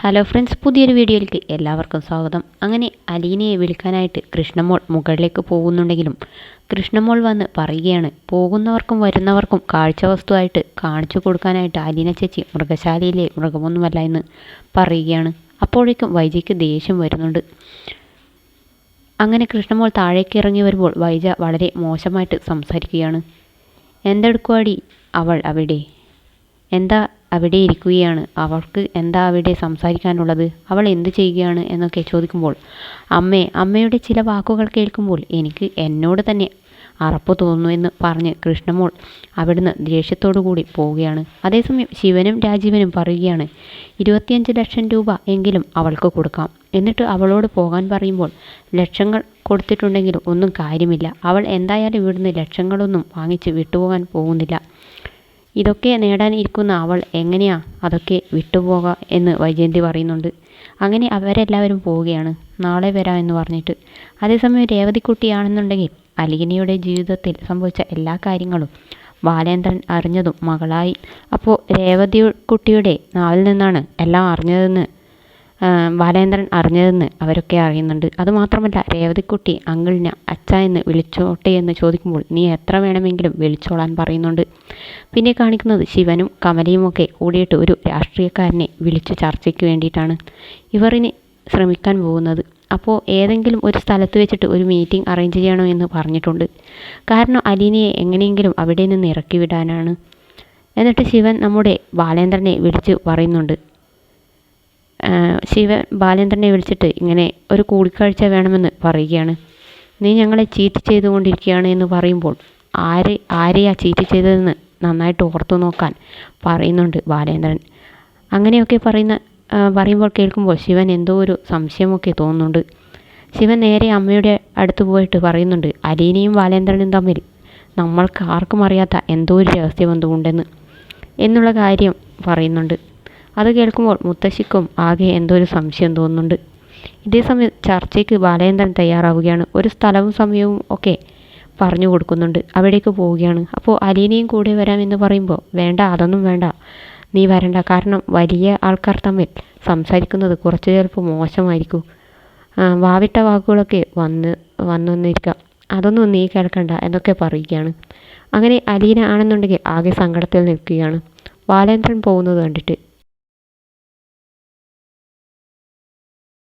Hello friends, പുതിയൊരു വീഡിയോയിലേക്ക് എല്ലാവർക്കും സ്വാഗതം. അങ്ങനെ അലീനയെ വിളിക്കാനായിട്ട് കൃഷ്ണമോൾ മുകളിലേക്ക് പോകുന്നുണ്ടെങ്കിലും കൃഷ്ണമോൾ വന്ന് പറയുകയാണ്, പോകുന്നവർക്കും വരുന്നവർക്കും കാഴ്ചവസ്തുവായിട്ട് കാണിച്ചു കൊടുക്കാനായിട്ട് അലീന ചേച്ചി മൃഗശാലയിലെ മൃഗമൊന്നുമല്ല എന്ന് പറയുകയാണ്. അപ്പോഴേക്കും വൈജയ്ക്ക് ദേഷ്യം വരുന്നുണ്ട്. അങ്ങനെ കൃഷ്ണമോൾ താഴേക്ക് ഇറങ്ങി വരുമ്പോൾ വൈജ വളരെ മോശമായിട്ട് സംസാരിക്കുകയാണ്. എന്തെടുക്കുവാടി അവൾ അവിടെ? എന്താ അവിടെ ഇരിക്കുകയാണ്? അവൾക്ക് എന്താ അവിടെ സംസാരിക്കാനുള്ളത്? അവൾ എന്ത് ചെയ്യുകയാണ് എന്നൊക്കെ ചോദിക്കുമ്പോൾ, അമ്മയുടെ ചില വാക്കുകൾ കേൾക്കുമ്പോൾ എനിക്ക് എന്നോട് തന്നെ അറപ്പ് തോന്നുന്നു എന്ന് പറഞ്ഞ് കൃഷ്ണമോൾ അവിടുന്ന് ദേഷ്യത്തോടു കൂടി പോവുകയാണ്. അതേസമയം ശിവനും രാജീവനും പറയുകയാണ്, 25 ലക്ഷം രൂപ എങ്കിലും അവൾക്ക് കൊടുക്കാം. എന്നിട്ട് അവളോട് പോകാൻ പറയുമ്പോൾ ലക്ഷങ്ങൾ കൊടുത്തിട്ടുണ്ടെങ്കിലും ഒന്നും കാര്യമില്ല. അവൾ എന്തായാലും ഇവിടുന്ന് ലക്ഷങ്ങളൊന്നും വാങ്ങിച്ച് വിട്ടുപോകാൻ പോകുന്നില്ല. ഇതൊക്കെ നേടാൻ ഇരിക്കുന്ന അവൾ എങ്ങനെയാ അതൊക്കെ വിട്ടുപോകുക എന്ന് വൈജയന്തി പറയുന്നുണ്ട്. അങ്ങനെ അവരെല്ലാവരും പോവുകയാണ്, നാളെ വരാം എന്ന് പറഞ്ഞിട്ട്. അതേസമയം രേവതിക്കുട്ടിയാണെന്നുണ്ടെങ്കിൽ അലീനയുടെ ജീവിതത്തിൽ സംഭവിച്ച എല്ലാ കാര്യങ്ങളും ബാലേന്ദ്രൻ അറിഞ്ഞതും മകളായി. അപ്പോൾ രേവതിക്കുട്ടിയുടെ നാവിൽ നിന്നാണ് എല്ലാം അറിഞ്ഞതെന്ന് ബാലേന്ദ്രൻ അറിഞ്ഞതെന്ന് അവരൊക്കെ അറിയുന്നുണ്ട്. അതുമാത്രമല്ല, രേവതിക്കുട്ടി അങ്കിളിനെ അച്ഛ എന്ന് വിളിച്ചോട്ടെ എന്ന് ചോദിക്കുമ്പോൾ നീ എത്ര വേണമെങ്കിലും വിളിച്ചോളാൻ പറയുന്നുണ്ട്. പിന്നെ കാണിക്കുന്നത് ശിവനും കമലയുമൊക്കെ കൂടിയിട്ട് ഒരു രാഷ്ട്രീയക്കാരനെ വിളിച്ചു ചർച്ചയ്ക്ക് വേണ്ടിയിട്ടാണ് ഇവർ ഇനി ശ്രമിക്കാൻ പോകുന്നത്. അപ്പോൾ ഏതെങ്കിലും ഒരു സ്ഥലത്ത് വെച്ചിട്ട് ഒരു മീറ്റിംഗ് അറേഞ്ച് ചെയ്യണോ എന്ന് പറഞ്ഞിട്ടുണ്ട്. കാരണം അലീനയെ എങ്ങനെയെങ്കിലും അവിടെ നിന്ന് ഇറക്കി വിടാനാണ്. എന്നിട്ട് ശിവൻ നമ്മുടെ ബാലേന്ദ്രനെ വിളിച്ച് പറയുന്നുണ്ട്. ശിവൻ ബാലേന്ദ്രനെ വിളിച്ചിട്ട് ഇങ്ങനെ ഒരു കൂടിക്കാഴ്ച വേണമെന്ന് പറയുകയാണ്. നീ ഞങ്ങളെ ചീറ്റ് ചെയ്തുകൊണ്ടിരിക്കുകയാണ് എന്ന് പറയുമ്പോൾ ആരെയാ ചീറ്റ് ചെയ്തതെന്ന് നന്നായിട്ട് ഓർത്തു നോക്കാൻ പറയുന്നുണ്ട് ബാലേന്ദ്രൻ. അങ്ങനെയൊക്കെ പറയുമ്പോൾ കേൾക്കുമ്പോൾ ശിവൻ എന്തോ ഒരു സംശയമൊക്കെ തോന്നുന്നുണ്ട്. ശിവൻ നേരെ അമ്മയുടെ അടുത്ത് പോയിട്ട് പറയുന്നുണ്ട്, അലീനയും ബാലേന്ദ്രനും തമ്മിൽ നമ്മൾക്ക് ആർക്കും അറിയാത്ത എന്തോ ഒരു രഹസ്യബന്ധമുണ്ടെന്ന് എന്നുള്ള കാര്യം പറയുന്നുണ്ട്. അത് കേൾക്കുമ്പോൾ മുത്തശ്ശിക്കും ആകെ എന്തോ ഒരു സംശയം തോന്നുന്നുണ്ട്. ഇതേസമയം ചർച്ചയ്ക്ക് ബാലേന്ദ്രൻ തയ്യാറാവുകയാണ്. ഒരു സ്ഥലവും സമയവും ഒക്കെ പറഞ്ഞു കൊടുക്കുന്നുണ്ട്. അവിടേക്ക് പോവുകയാണ്. അപ്പോൾ അലീനയും കൂടെ വരാമെന്ന് പറയുമ്പോൾ, വേണ്ട, അതൊന്നും വേണ്ട, നീ വരണ്ട. കാരണം വലിയ ആൾക്കാർ തമ്മിൽ സംസാരിക്കുന്നത് കുറച്ച് ചിലപ്പോൾ മോശമായിരിക്കും. വാവിട്ട വാക്കുകളൊക്കെ വന്നിരിക്കാം, അതൊന്നും നീ കേൾക്കണ്ട എന്നൊക്കെ പറയുകയാണ്. അങ്ങനെ അലീന ആണെന്നുണ്ടെങ്കിൽ ആകെ സങ്കടത്തിൽ നിൽക്കുകയാണ്. ബാലേന്ദ്രൻ പോകുന്നത് കണ്ടിട്ട്.